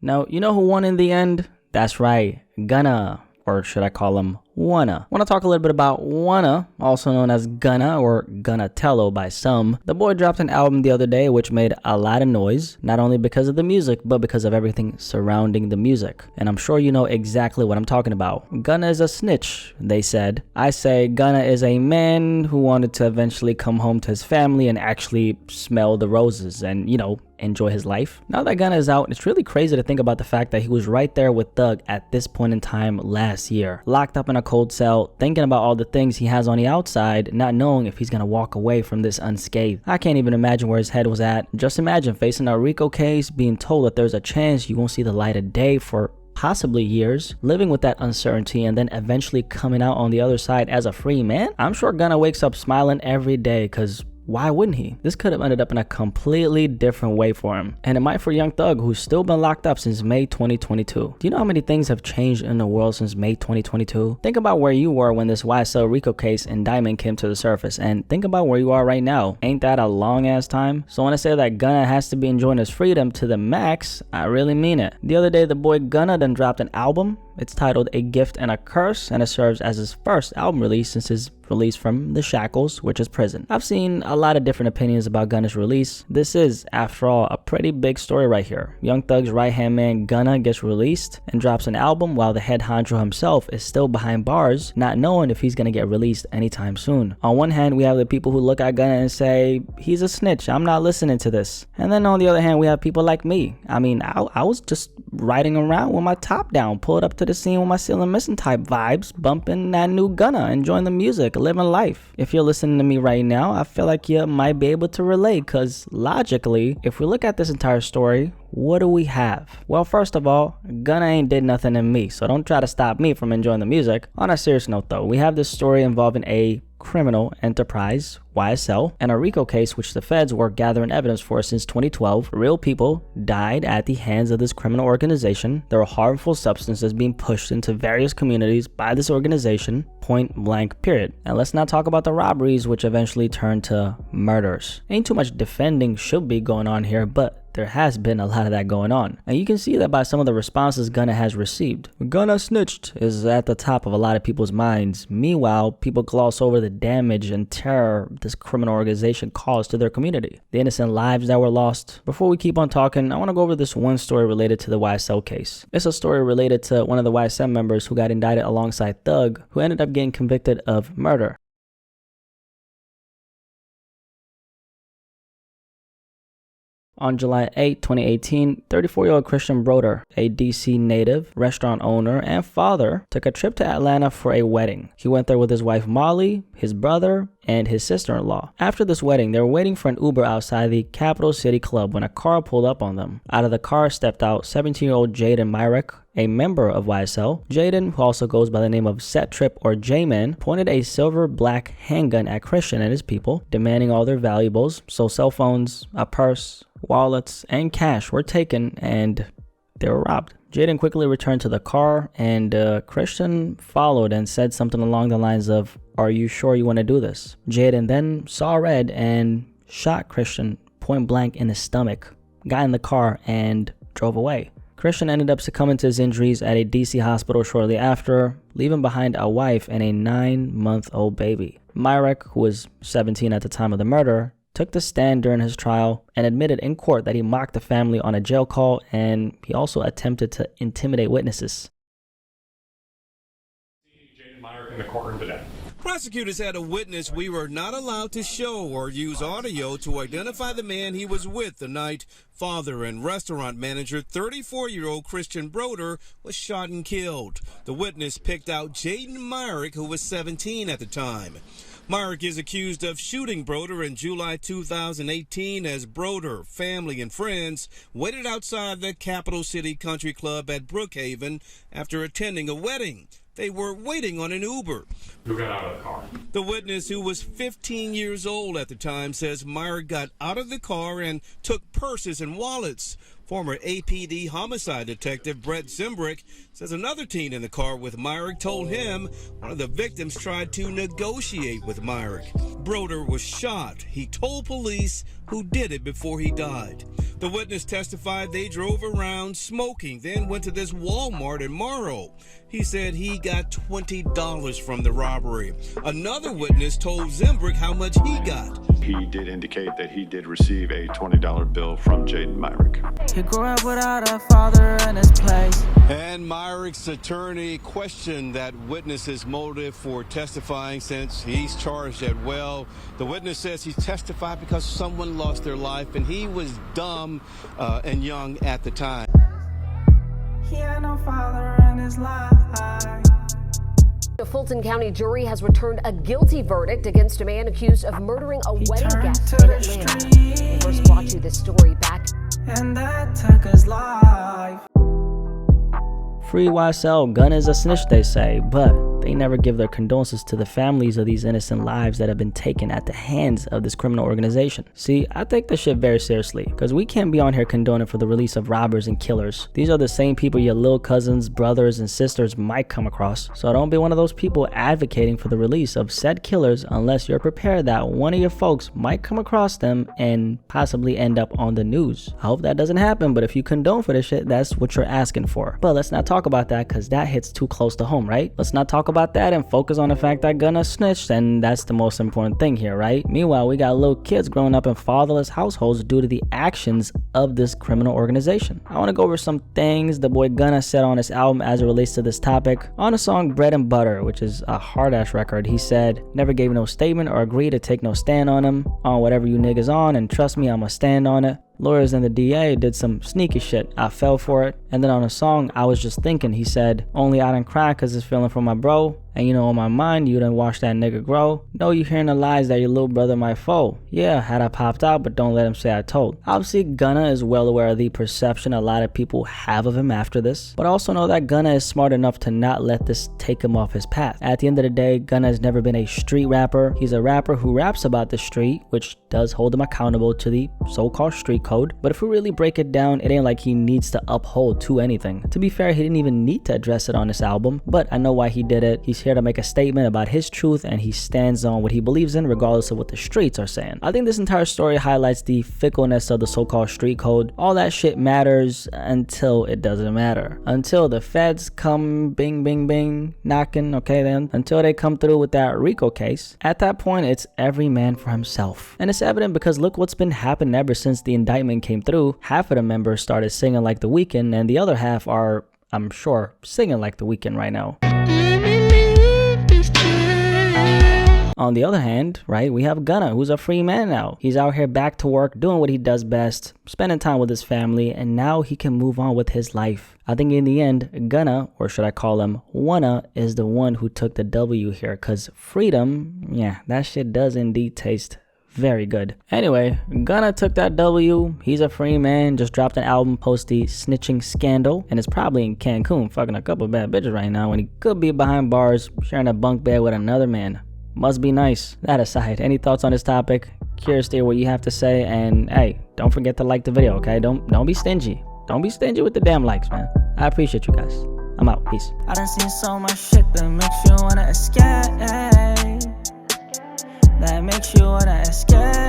Now, you know who won in the end? That's right, Gunna. Or should I call him Wanna? Want to talk a little bit about Wanna, also known as Gunna or Gunnatello by some. The boy dropped an album the other day which made a lot of noise, not only because of the music, but because of everything surrounding the music. And I'm sure you know exactly what I'm talking about. Gunna is a snitch, they said. I say Gunna is a man who wanted to eventually come home to his family and actually smell the roses and, you know, enjoy his life. Now that Gunna is out, it's really crazy to think about the fact that he was right there with Thug at this point in time last year, locked up in a cold cell, thinking about all the things he has on the outside, not knowing if he's gonna walk away from this unscathed. I can't even imagine where his head was at. Just imagine facing a RICO case, being told that there's a chance you won't see the light of day for possibly years, living with that uncertainty, and then eventually coming out on the other side as a free man. I'm sure Gunna wakes up smiling every day, because why wouldn't he? This could have ended up in a completely different way for him. And it might for Young Thug, who's still been locked up since May 2022. Do you know how many things have changed in the world since May 2022? Think about where you were when this YSL RICO case indictment came to the surface, and think about where you are right now. Ain't that a long ass time? So when I say that Gunna has to be enjoying his freedom to the max, I really mean it. The other day, the boy Gunna then dropped an album. It's titled A Gift and a Curse, and it serves as his first album release since his release from the shackles, which is prison. I've seen a lot of different opinions about Gunna's release. This is, after all, a pretty big story right here. Young Thug's right-hand man Gunna gets released and drops an album while the head honcho himself is still behind bars, not knowing if he's gonna get released anytime soon. On one hand, we have the people who look at Gunna and say, he's a snitch, I'm not listening to this. And then on the other hand, we have people like me. I mean, I was just riding around with my top down, pulled up to the scene with my ceiling missing type vibes, bumping that new Gunna, enjoying the music, living life. If you're listening to me right now, I feel like you might be able to relate, because logically, if we look at this entire story, what do we have? Well, first of all, Gunna ain't did nothing to me, so don't try to stop me from enjoying the music. On a serious note though, we have this story involving a criminal enterprise, YSL, and a RICO case which the feds were gathering evidence for since 2012. Real people died at the hands of this criminal organization. There were harmful substances being pushed into various communities by this organization, point blank period. And let's not talk about the robberies which eventually turned to murders. Ain't too much defending should be going on here, but there has been a lot of that going on. And you can see that by some of the responses Gunna has received. Gunna snitched is at the top of a lot of people's minds. Meanwhile, people gloss over the damage and terror this criminal organization caused to their community, the innocent lives that were lost. Before we keep on talking, I want to go over this one story related to the YSL case. It's a story related to one of the YSL members who got indicted alongside Thug, who ended up getting convicted of murder. On July 8, 2018, 34-year-old Christian Broder, a DC native, restaurant owner, and father, took a trip to Atlanta for a wedding. He went there with his wife Molly, his brother, and his sister-in-law. After this wedding, they were waiting for an Uber outside the Capital City Club when a car pulled up on them. Out of the car stepped out 17-year-old Jaden Myrick, a member of YSL. Jaden, who also goes by the name of Set Trip or J-Man, pointed a silver-black handgun at Christian and his people, demanding all their valuables. So cell phones, a purse, wallets, and cash were taken, and they were robbed. Jaden quickly returned to the car, and Christian followed and said something along the lines of, "Are you sure you want to do this?" Jaden then saw red and shot Christian point blank in the stomach, got in the car, and drove away. Christian ended up succumbing to his injuries at a DC hospital shortly after, leaving behind a wife and a 9-month-old baby. Myrick, who was 17 at the time of the murder, took the stand during his trial and admitted in court that he mocked the family on a jail call, and he also attempted to intimidate witnesses. Jaden Myrick in the courtroom today. Prosecutors had a witness we were not allowed to show or use audio to identify the man he was with the night father and restaurant manager 34-year-old Christian Broder was shot and killed. The witness picked out Jaden Myrick, who was 17 at the time. Myrick is accused of shooting Broder in July 2018 as Broder, family, and friends waited outside the Capital City Country Club at Brookhaven after attending a wedding. They were waiting on an Uber. Who got out of the car? The witness, who was 15 years old at the time, says Myrick got out of the car and took purses and wallets. Former APD homicide detective Brett Zimbrick says another teen in the car with Myrick told him one of the victims tried to negotiate with Myrick. Broder was shot. He told police who did it before he died. The witness testified they drove around smoking, then went to this Walmart in Morrow. He said he got $20 from the robbery. Another witness told Zimbrick how much he got. He did indicate that he did receive a $20 bill from Jaden Myrick. He grew up without a father in his place. And Myrick's attorney questioned that witness's motive for testifying since he's charged as well. The witness says he testified because someone lost their life and he was dumb and young at the time. He had no father in his life. A Fulton County jury has returned a guilty verdict against a man accused of murdering a wedding guest in Atlanta. We first brought you this story back. And that took his life. Free YSL, Gunna is a snitch, they say, but they never give their condolences to the families of these innocent lives that have been taken at the hands of this criminal organization. See, I take this shit very seriously, because we can't be on here condoning for the release of robbers and killers. These are the same people your little cousins, brothers, and sisters might come across. So don't be one of those people advocating for the release of said killers unless you're prepared that one of your folks might come across them and possibly end up on the news. I hope that doesn't happen, but if you condone for this shit, that's what you're asking for. But let's not talk about that, because that hits too close to home, right? Let's not talk about that and focus on the fact that Gunna snitched, and that's the most important thing here, right? Meanwhile, we got little kids growing up in fatherless households due to the actions of this criminal organization. I want to go over some things the boy Gunna said on his album as it relates to this topic. On the song Bread and Butter, which is a hard-ass record, he said, "Never gave no statement or agree to take no stand on him, on whatever you niggas on, and trust me, I'ma stand on it. Lawyers and the DA did some sneaky shit. I fell for it." And then on a song, I Was Just Thinking, he said, "Only I didn't cry cause it's feeling for my bro. And you know on my mind, you didn't watch that nigga grow. No, you hearing the lies that your little brother my foe. Yeah, had I popped out, but don't let him say I told." Obviously, Gunna is well aware of the perception a lot of people have of him after this, but also know that Gunna is smart enough to not let this take him off his path. At the end of the day, Gunna has never been a street rapper. He's a rapper who raps about the street, which does hold him accountable to the so-called street code. But if we really break it down, it ain't like he needs to uphold to anything. To be fair, he didn't even need to address it on this album, but I know why he did it. He's here to make a statement about his truth, and he stands on what he believes in regardless of what the streets are saying. I think this entire story highlights the fickleness of the so-called street code. All that shit matters until it doesn't matter. Until the feds come bing bing bing knocking, okay then, until they come through with that RICO case. At that point, it's every man for himself. And it's evident because look what's been happening ever since the indictment came through. Half of the members started singing like The Weeknd, and the other half are, I'm sure, singing like The Weeknd right now. On the other hand, right, we have Gunna, who's a free man now. He's out here back to work, doing what he does best, spending time with his family, and now he can move on with his life. I think in the end, Gunna, or should I call him Wanna, is the one who took the W here, because freedom, yeah, that shit does indeed taste very good. Anyway, Gunna took that W. He's a free man, just dropped an album post the snitching scandal, and is probably in Cancun fucking a couple bad bitches right now when he could be behind bars sharing a bunk bed with another man. Must be nice. That aside, any thoughts on this topic? Curious to hear what you have to say, and hey, don't forget to like the video, okay? Don't be stingy. Don't be stingy with the damn likes, man. I appreciate you guys. I'm out. Peace. I done seen so much shit that makes you wanna escape. That makes you wanna escape.